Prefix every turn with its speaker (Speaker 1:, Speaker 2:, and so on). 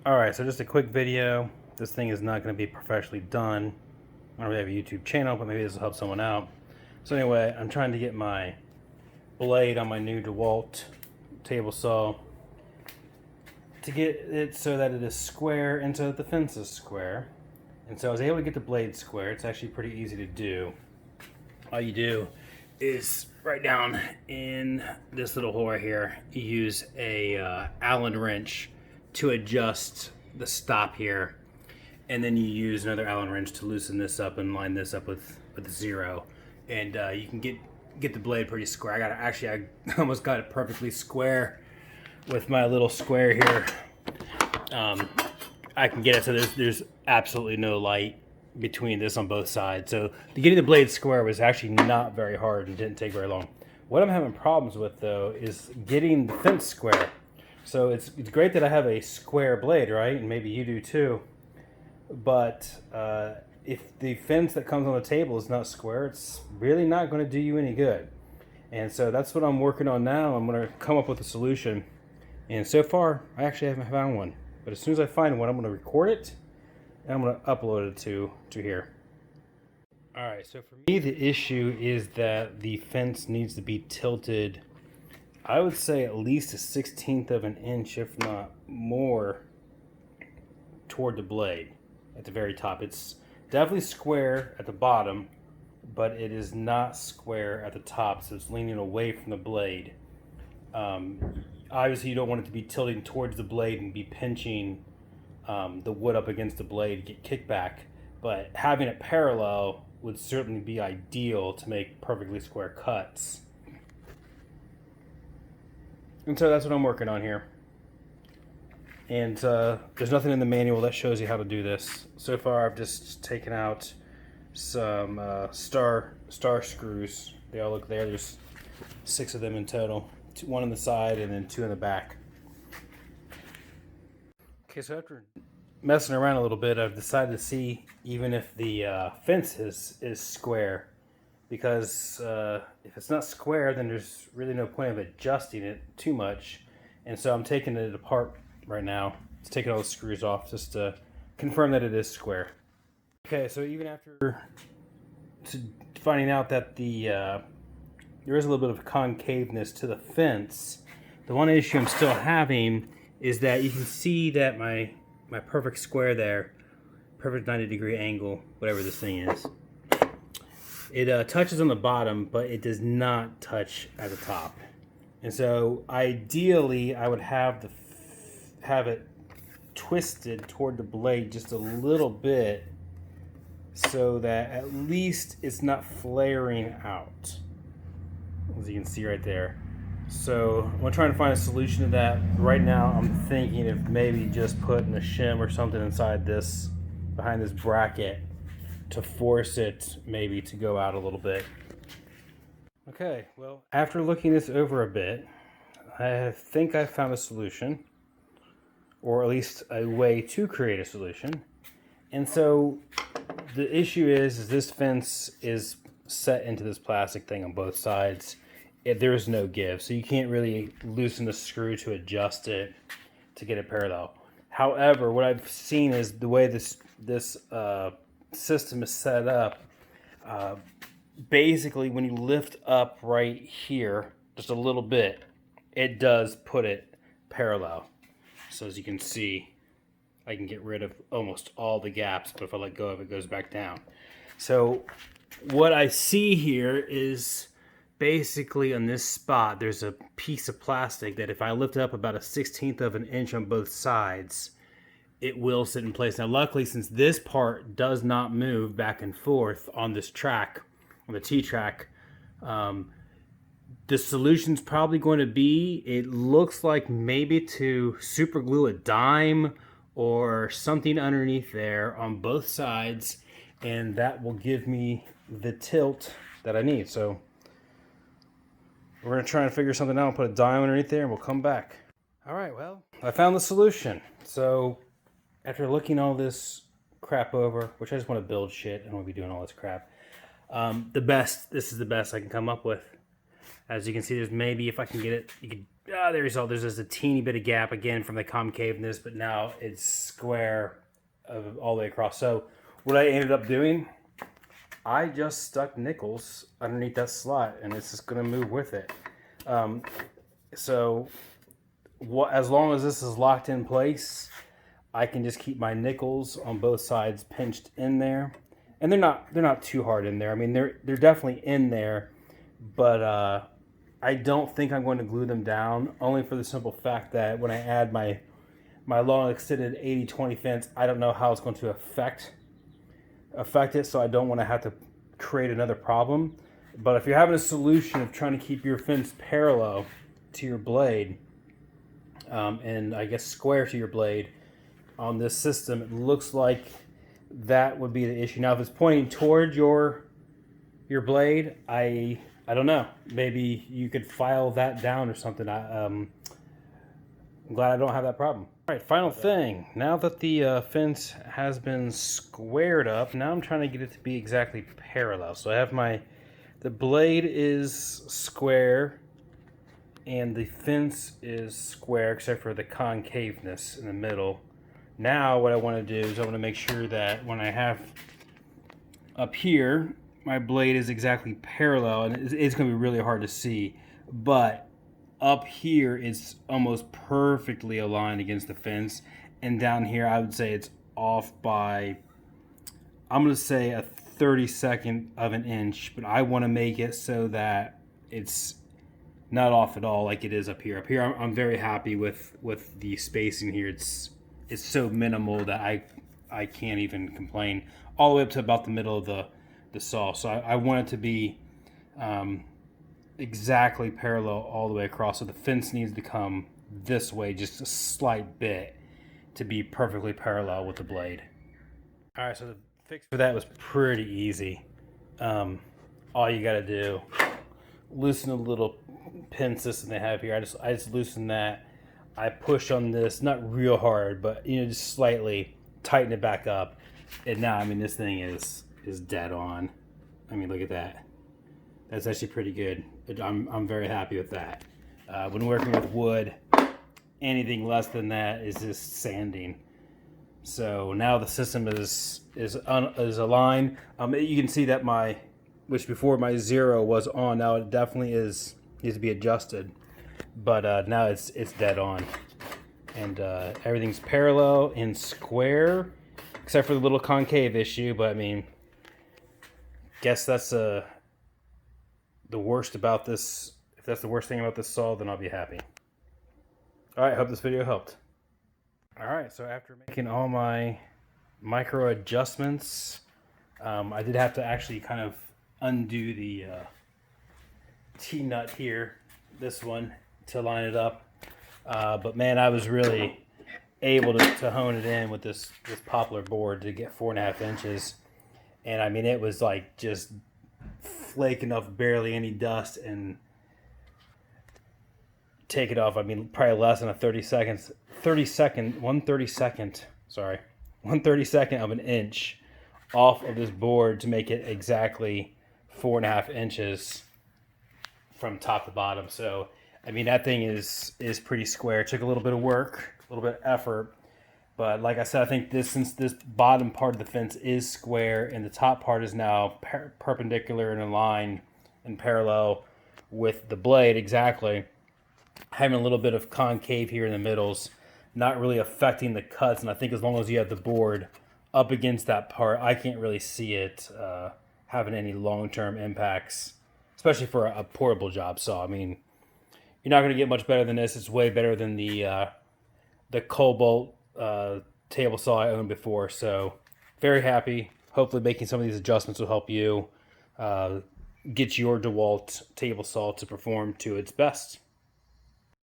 Speaker 1: Alright, so just a quick video. This thing is not going to be professionally done. I don't really have a YouTube channel, but maybe this will help someone out. So anyway, I'm trying to get my blade on my new DeWalt table saw to get it so that it is square and so that the fence is square. And so I was able to get the blade square. It's actually pretty easy to do. All you do is right down in this little hole right here, you use a Allen wrench to adjust the stop here, and then you use another Allen wrench to loosen this up and line this up with the zero, and you can get the blade pretty square. I almost got it perfectly square with my little square here. I can get it so there's absolutely no light between this on both sides. So getting the blade square was actually not very hard and didn't take very long. What I'm having problems with though is getting the fence square. So it's great that I have a square blade, right? And maybe you do too. But if the fence that comes on the table is not square, it's really not going to do you any good. And so that's what I'm working on now. I'm going to come up with a solution. And so far, I actually haven't found one. But as soon as I find one, I'm going to record it and I'm going to upload it to here. Alright, so for me the issue is that the fence needs to be tilted, I would say at least a 1/16 of an inch, if not more, toward the blade at the very top. It's definitely square at the bottom, but it is not square at the top, so it's leaning away from the blade. Obviously you don't want it to be tilting towards the blade and be pinching the wood up against the blade to get kickback, but having it parallel would certainly be ideal to make perfectly square cuts. And so that's what I'm working on here. And there's nothing in the manual that shows you how to do this. So far I've just taken out some star screws. They all look there. There's 6 of them in total. 1 on the side and then 2 in the back. Okay, so after messing around a little bit, I've decided to see even if the fence is square. Because if it's not square, then there's really no point of adjusting it too much. And so I'm taking it apart right now. Just taking all the screws off just to confirm that it is square. Okay, so even after finding out that there is a little bit of concaveness to the fence, the one issue I'm still having is that you can see that my perfect square there, perfect 90-degree angle, whatever this thing is, it touches on the bottom, but it does not touch at the top. And so ideally I would have it twisted toward the blade just a little bit so that at least it's not flaring out, as you can see right there. So I'm trying to find a solution to that. Right now I'm thinking of maybe just putting a shim or something inside this, behind this bracket, to force it maybe to go out a little bit. Okay, well, after looking this over a bit, I think I found a solution, or at least a way to create a solution. And so the issue is this fence is set into this plastic thing on both sides. There is no give, so you can't really loosen the screw to adjust it to get it parallel. However, what I've seen is the way this system is set up, basically when you lift up right here just a little bit, it does put it parallel. So as you can see, I can get rid of almost all the gaps, but if I let go of it, it goes back down. So what I see here is basically on this spot there's a piece of plastic that if I lift it up about a 1/16 of an inch on both sides, it will sit in place. Now luckily, since this part does not move back and forth on this track, on the T-track, the solution's probably going to be, it looks like maybe to super glue a dime or something underneath there on both sides, and that will give me the tilt that I need. So we're going to try and figure something out and put a dime underneath there and we'll come back. Alright, well, I found the solution. So after looking all this crap over, which I just want to build shit, I don't want to be doing all this crap, this is the best I can come up with. As you can see, there's maybe, if I can get it, you could there you go. There's just a teeny bit of gap again from the concaveness, but now it's square all the way across. So what I ended up doing, I just stuck nickels underneath that slot, and it's just going to move with it. So as long as this is locked in place, I can just keep my nickels on both sides pinched in there, and they're not too hard in there. I mean, they're definitely in there, but I don't think I'm going to glue them down, only for the simple fact that when I add my long extended 80-20 fence, I don't know how it's going to affect it, so I don't want to have to create another problem. But if you're having a solution of trying to keep your fence parallel to your blade, and I guess square to your blade on this system, it looks like that would be the issue. Now if it's pointing toward your blade, I don't know, maybe you could file that down or something. I'm glad I don't have that problem. All right, final thing. Now that the fence has been squared up, now I'm trying to get it to be exactly parallel. So I have the blade is square and the fence is square except for the concaveness in the middle. Now what I want to do is I want to make sure that when I have up here, my blade is exactly parallel, and it's going to be really hard to see, but up here it's almost perfectly aligned against the fence, and down here I would say it's off by, I'm going to say a 32nd of an inch, but I want to make it so that it's not off at all like it is up here. Up here I'm very happy with the spacing here. It's so minimal that I can't even complain, all the way up to about the middle of the saw. So I want it to be exactly parallel all the way across. So the fence needs to come this way just a slight bit to be perfectly parallel with the blade. All right, so the fix for that was pretty easy. All you got to do, loosen the little pin system they have here. I just loosen that. I push on this, not real hard, but just slightly tighten it back up. And now, I mean, this thing is dead on. I mean, look at that. That's actually pretty good. I'm very happy with that. When working with wood, anything less than that is just sanding. So now the system is aligned. You can see that which before my 0 was on, now it definitely needs to be adjusted. But now it's dead on, and everything's parallel and square, except for the little concave issue. But I mean, guess that's the worst about this. If that's the worst thing about this saw, then I'll be happy. All right, hope this video helped. All right, so after making all my micro adjustments, I did have to actually kind of undo the T-nut here, this one, to line it up. But man, I was really able to hone it in with this poplar board to get 4.5 inches. And I mean, it was like just flaking off barely any dust and take it off. I mean, probably less than a 1/32nd of an inch off of this board to make it exactly 4.5 inches from top to bottom. So I mean, that thing is pretty square. It took a little bit of work, a little bit of effort, but like I said, I think since this bottom part of the fence is square and the top part is now perpendicular and aligned and parallel with the blade exactly, having a little bit of concave here in the middles, not really affecting the cuts. And I think as long as you have the board up against that part, I can't really see it having any long-term impacts, especially for a portable job saw. I mean, you're not going to get much better than this. It's way better than the Cobalt table saw I owned before. So very happy. Hopefully making some of these adjustments will help you get your DeWalt table saw to perform to its best.